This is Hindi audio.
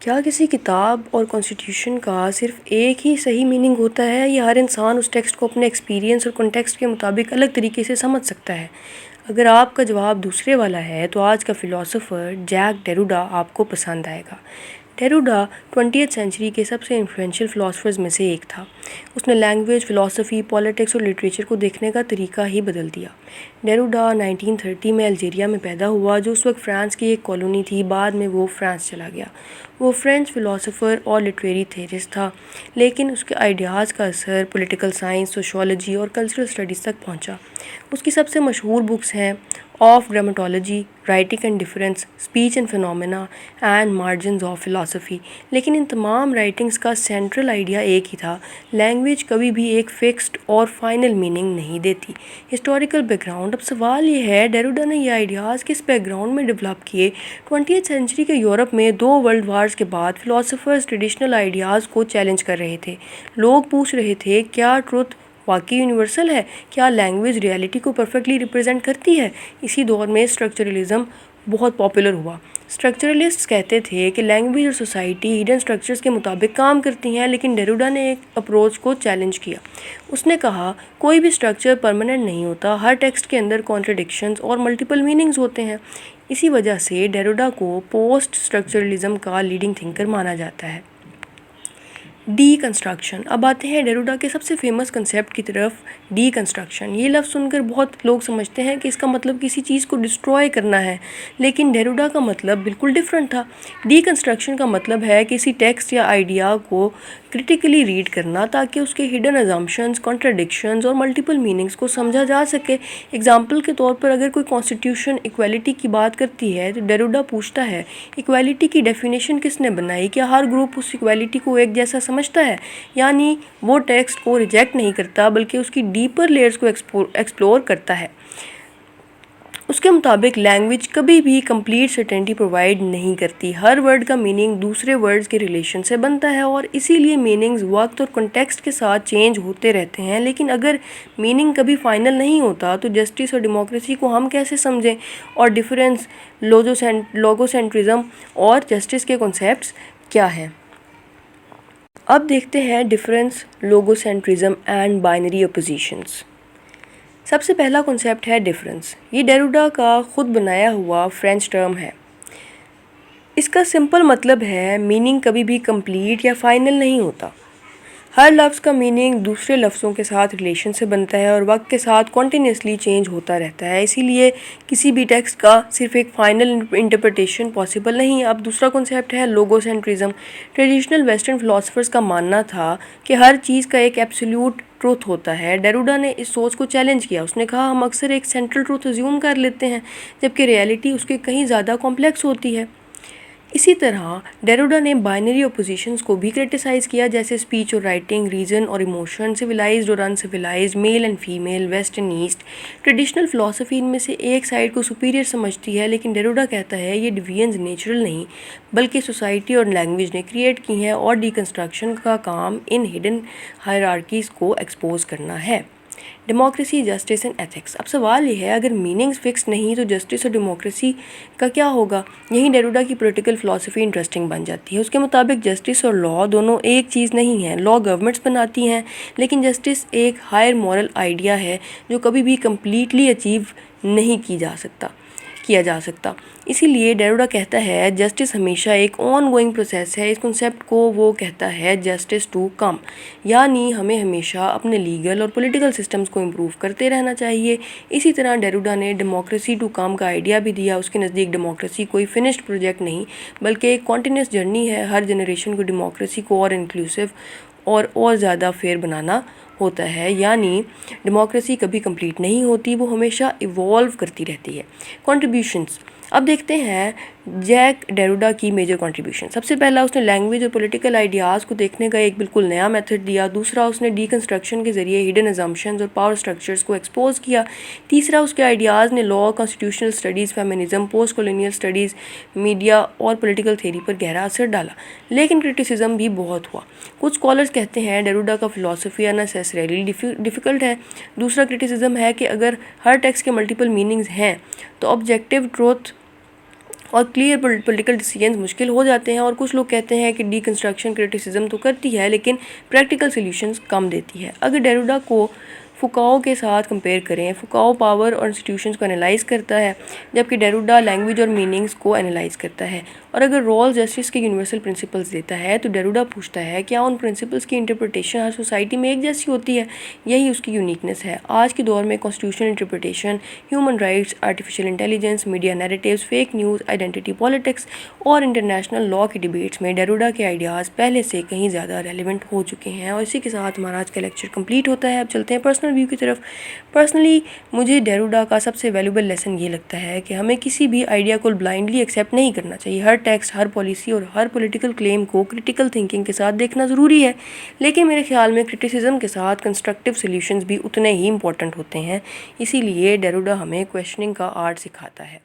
क्या किसी किताब और कॉन्स्टिट्यूशन का सिर्फ एक ही सही मीनिंग होता है या हर इंसान उस टेक्स्ट को अपने एक्सपीरियंस और कॉन्टेक्स्ट के मुताबिक अलग तरीके से समझ सकता है? अगर आपका जवाब दूसरे वाला है तो आज का फ़िलासफ़र जैक डेरिडा आपको पसंद आएगा। डेरिडा 20th सेंचुरी के सबसे इन्फ्लुएंशियल फ़िलासफ़र्स में से एक था। उसने लैंग्वेज, फ़िलासफ़ी, पॉलिटिक्स और लिटरेचर को देखने का तरीका ही बदल दिया। डेरिडा 1930 में अल्जीरिया में पैदा हुआ, जो उस वक्त फ़्रांस की एक कॉलोनी थी। बाद में वो फ़्रांस चला गया। वो फ्रेंच फ़िलासफ़र और लिटरेरी थेरिस्ट था, लेकिन उसके आइडियाज़ का असर पॉलिटिकल साइंस, सोशियोलॉजी और कल्चरल स्टडीज़ तक पहुंचा। उसकी सबसे मशहूर बुक्स हैं of grammatology, writing and difference, speech and phenomena and margins of philosophy. लेकिन इन तमाम राइटिंग्स का सेंट्रल आइडिया एक ही था: लैंग्वेज कभी भी एक फिक्स्ड और फाइनल मीनिंग नहीं देती। Historical background. अब सवाल ये है, डेरिडा ने ये आइडियाज़ किस बैकग्राउंड में डेवलप किए? 20th सेंचुरी के यूरोप में 2 वर्ल्ड वार्स के बाद फिलोसोफर्स ट्रेडिशनल आइडियाज़ को चैलेंज कर रहे थे। लोग पूछ रहे थे, क्या ट्रुथ वाकई यूनिवर्सल है? क्या लैंग्वेज रियलिटी को परफेक्टली रिप्रेजेंट करती है? इसी दौर में स्ट्रक्चरलिज्म बहुत पॉपुलर हुआ। स्ट्रक्चरलिस्ट्स कहते थे कि लैंग्वेज और सोसाइटी हिडन स्ट्रक्चर्स के मुताबिक काम करती हैं, लेकिन डेरिडा ने एक अप्रोच को चैलेंज किया। उसने कहा, कोई भी स्ट्रक्चर परमानेंट नहीं होता, हर टेक्स्ट के अंदर कॉन्ट्रडिक्शंस और मल्टीपल मीनिंग्स होते हैं। इसी वजह से डेरिडा को पोस्ट स्ट्रक्चरलिज्म का लीडिंग थिंकर माना जाता है। डीकंस्ट्रक्शन। अब आते हैं डेरिडा के सबसे फेमस कंसेप्ट की तरफ, डीकंस्ट्रक्शन। ये लफ्ज़ सुनकर बहुत लोग समझते हैं कि इसका मतलब किसी चीज़ को डिस्ट्रॉय करना है, लेकिन डेरिडा का मतलब बिल्कुल डिफरेंट था। डीकंस्ट्रक्शन का मतलब है किसी टेक्स्ट या आइडिया को क्रिटिकली रीड करना, ताकि उसके हिडन अजम्पशंस, कॉन्ट्रडिक्शंस और मल्टीपल मीनिंग्स को समझा जा सके। एग्जाम्पल के तौर पर, अगर कोई कॉन्स्टिट्यूशन इक्वालिटी की बात करती है तो डेरिडा पूछता है, इक्वालिटी की डेफिनेशन किसने बनाई? क्या हर ग्रुप उस इक्वालिटी को एक जैसा समझता है? यानी वो टेक्स्ट को रिजेक्ट नहीं करता, बल्कि उसकी डीपर लेयर्स को एक्सप्लोर करता है। उसके मुताबिक लैंग्वेज कभी भी कंप्लीट सर्टेनिटी प्रोवाइड नहीं करती। हर वर्ड का मीनिंग दूसरे वर्ड्स के रिलेशन से बनता है, और इसीलिए मीनिंग्स वक्त और कॉन्टेक्स्ट के साथ चेंज होते रहते हैं। लेकिन अगर मीनिंग कभी फाइनल नहीं होता तो जस्टिस और डेमोक्रेसी को हम कैसे समझें? और डिफरेंस, लोगोसेंट्रिज्म और जस्टिस के कॉन्सेप्ट्स क्या हैं? अब देखते हैं डिफरेंस, लोगोसेंट्रिज्म एंड बाइनरी अपोजिशंस। सबसे पहला कॉन्सेप्ट है डिफरेंस। ये डेरिडा का खुद बनाया हुआ फ्रेंच टर्म है। इसका सिंपल मतलब है, मीनिंग कभी भी कंप्लीट या फाइनल नहीं होता। हर लफ्ज़ का मीनिंग दूसरे लफ्ज़ों के साथ रिलेशन से बनता है और वक्त के साथ कॉन्टीन्यूसली चेंज होता रहता है। इसीलिए किसी भी टेक्स्ट का सिर्फ एक फाइनल इंटरप्रिटेशन पॉसिबल नहीं। अब दूसरा कॉन्सेप्ट है लोगोसेंट्रिज्म। ट्रेडिशनल वेस्टर्न फिलोसफर्स का मानना था कि हर चीज़ का एक एब्सोल्यूट ट्रूथ होता है। डेरिडा ने इस सोच को चैलेंज किया। उसने कहा, हम अक्सर एक सेंट्रल ट्रूथ अज्यूम कर लेते हैं, जबकि रियलिटी उसके कहीं ज़्यादा कॉम्प्लेक्स होती है। इसी तरह डेरिडा ने बाइनरी अपोजिशंस को भी क्रिटिसाइज़ किया, जैसे स्पीच और राइटिंग, रीजन और इमोशन, सिविलाइज्ड और uncivilized, male and female, west and east. Traditional philosophy इनमें से एक साइड को सुपीरियर समझती है, लेकिन डेरिडा कहता है ये डिवीजन्स नेचुरल नहीं बल्कि सोसाइटी और लैंग्वेज ने क्रिएट की हैं, और डिकंस्ट्रक्शन का काम इन हिडन हायरार्कीज़ को एक्सपोज करना है। Democracy, justice and ethics. अब सवाल ये है, अगर मीनिंग्स फिक्स नहीं तो जस्टिस और डेमोक्रेसी का क्या होगा? यहीं डेरिडा की पॉलिटिकल फिलॉसफी इंटरेस्टिंग बन जाती है। उसके मुताबिक जस्टिस और लॉ दोनों एक चीज़ नहीं है। लॉ गवर्नमेंट्स बनाती हैं, लेकिन जस्टिस एक हायर मॉरल आइडिया है जो कभी भी कम्प्लीटली अचीव नहीं किया जा सकता। इसीलिए डेरिडा कहता है जस्टिस हमेशा एक ऑन गोइंग प्रोसेस है। इस कॉन्सेप्ट को वो कहता है जस्टिस टू कम, यानी हमें हमेशा अपने लीगल और पॉलिटिकल सिस्टम्स को इम्प्रूव करते रहना चाहिए। इसी तरह डेरिडा ने डेमोक्रेसी टू कम का आइडिया भी दिया। उसके नज़दीक डेमोक्रेसी कोई फिनिश्ड प्रोजेक्ट नहीं बल्कि एक कॉन्टिन्यूस जर्नी है। हर जनरेशन को डेमोक्रेसी को और इंक्लूसिव और ज़्यादा फेयर बनाना होता है, यानी डेमोक्रेसी कभी कंप्लीट नहीं होती, वो हमेशा इवॉल्व करती रहती है। कंट्रीब्यूशंस। अब देखते हैं जैक डेरिडा की मेजर कंट्रीब्यूशन। सबसे पहला, उसने लैंग्वेज और पॉलिटिकल आइडियाज़ को देखने का एक बिल्कुल नया मेथड दिया। दूसरा, उसने डीकंस्ट्रक्शन के ज़रिए हिडन अजम्पशंस और पावर स्ट्रक्चर्स को एक्सपोज किया। तीसरा, उसके आइडियाज़ ने law, constitutional studies, feminism, post colonial studies, media और पॉलिटिकल थ्योरी पर गहरा असर डाला। लेकिन क्रिटिसिज्म भी बहुत हुआ। कुछ स्कॉलर्स कहते हैं डेरिडा का फिलॉसफी अननेसेसरीली डिफ़िकल्ट है। दूसरा क्रिटिसिज्म है कि अगर हर टेक्स्ट के मल्टीपल मीनिंग्स हैं तो ऑब्जेक्टिव ट्रूथ और क्लियर पॉलिटिकल डिसीजंस मुश्किल हो जाते हैं। और कुछ लोग कहते हैं कि डीकंस्ट्रक्शन क्रिटिसिज्म तो करती है लेकिन प्रैक्टिकल सॉल्यूशंस कम देती है। अगर डेरिडा को फुकाओ के साथ कंपेयर करें, फुकाओ पावर और इंस्टीट्यूशंस को एनालाइज करता है जबकि डेरिडा लैंग्वेज और मीनिंग्स को एनालाइज करता है। और अगर रॉल जस्टिस के यूनिवर्सल प्रिंसिपल्स देता है तो डेरिडा पूछता है क्या उन प्रिंसिपल्स की इंटरप्रिटेशन हर सोसाइटी में एक जैसी होती है। यही उसकी यूनिकनेस है। आज के दौर में constitutional interpretation, human rights, artificial intelligence, media narratives, fake news, identity politics और इंटरनेशनल लॉ की डिबेट्स में डेरिडा के आइडियाज़ पहले से कहीं ज़्यादा रेलिवेंट हो चुके हैं। और इसी के साथ हमारा आज का लेक्चर कंप्लीट होता है। अब चलते हैं पर्सनल व्यू की तरफ। पर्सनली मुझे डेरिडा का सबसे वैल्यूबल लेसन ये लगता है कि हमें किसी भी आइडिया को ब्लाइंडली एक्सेप्ट नहीं करना चाहिए। हर टेक्स्ट, हर पॉलिसी और हर पॉलिटिकल क्लेम को क्रिटिकल थिंकिंग के साथ देखना ज़रूरी है, लेकिन मेरे ख्याल में क्रिटिसिज्म के साथ कंस्ट्रक्टिव सॉल्यूशंस भी उतने ही इंपॉर्टेंट होते हैं। इसीलिए डेरिडा हमें क्वेश्चनिंग का आर्ट सिखाता है।